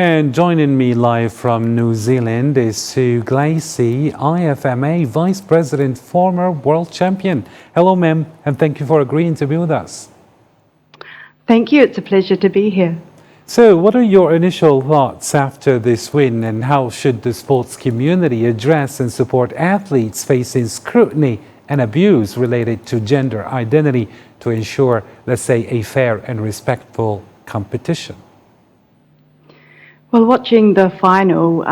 And joining me live from New Zealand is Sue Glacey, IFMA Vice President, former world champion. Hello, ma'am, and thank you for agreeing to be with us. Thank you. It's a pleasure to be here. So, what are your initial thoughts after this win, and how should the sports community address and support athletes facing scrutiny and abuse related to gender identity to ensure, let's say, a fair and respectful competition? Well, watching the final,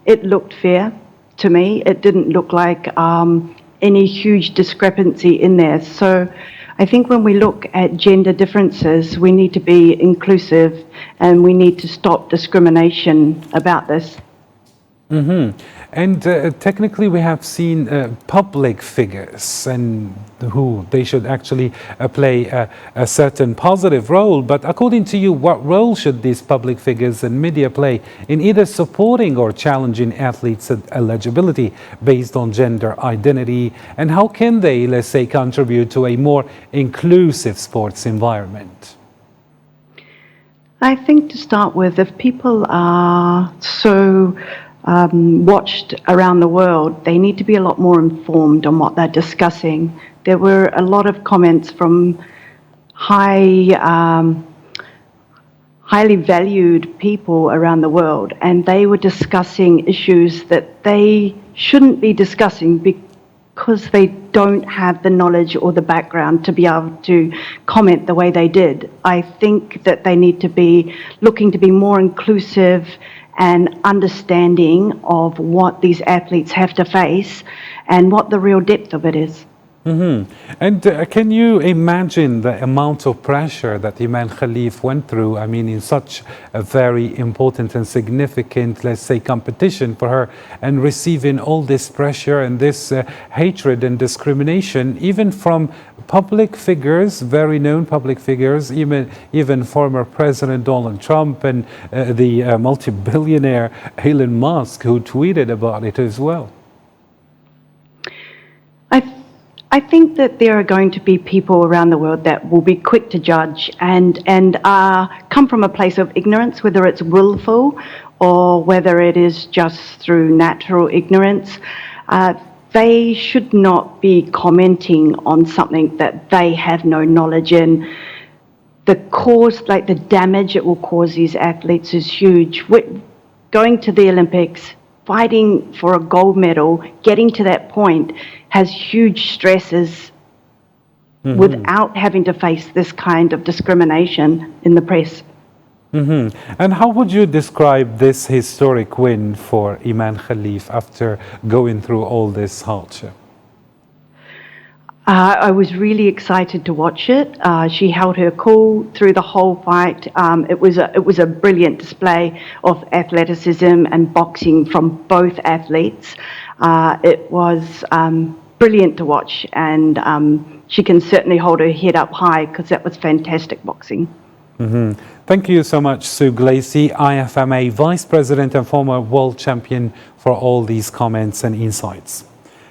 it looked fair to me. It didn't look like any huge discrepancy in there. So I think when we look at gender differences, we need to be inclusive and we need to stop discrimination about this. And technically we have seen public figures and who they should actually play a certain positive role. But according to you, what role should these public figures and media play in either supporting or challenging athletes' eligibility based on gender identity? And how can they, let's say, contribute to a more inclusive sports environment? I think to start with, if people are so watched around the world, they need to be a lot more informed on what they're discussing. There were a lot of comments from highly valued people around the world, and they were discussing issues that they shouldn't be discussing because they don't have the knowledge or the background to be able to comment the way they did. I think that they need to be looking to be more inclusive and understanding of what these athletes have to face and what the real depth of it is. And can you imagine the amount of pressure that Imane Khelif went through? I mean, in such a very important and significant, let's say, competition for her, and receiving all this pressure and this hatred and discrimination, even from public figures, very known public figures, even former President Donald Trump and the multi-billionaire Elon Musk, who tweeted about it as well. I think that there are going to be people around the world that will be quick to judge and come from a place of ignorance, whether it's willful or whether it is just through natural ignorance. They should not be commenting on something that they have no knowledge in. The cause, like the damage it will cause these athletes is huge. Going to the Olympics, fighting for a gold medal, getting to that point has huge stresses without having to face this kind of discrimination in the press. And how would you describe this historic win for Imane Khelif after going through all this hardship? I was really excited to watch it. She held her cool through the whole fight. It was a brilliant display of athleticism and boxing from both athletes. It was brilliant to watch, and she can certainly hold her head up high because that was fantastic boxing. Thank you so much, Sue Glacey, IFMA Vice President and former world champion, for all these comments and insights.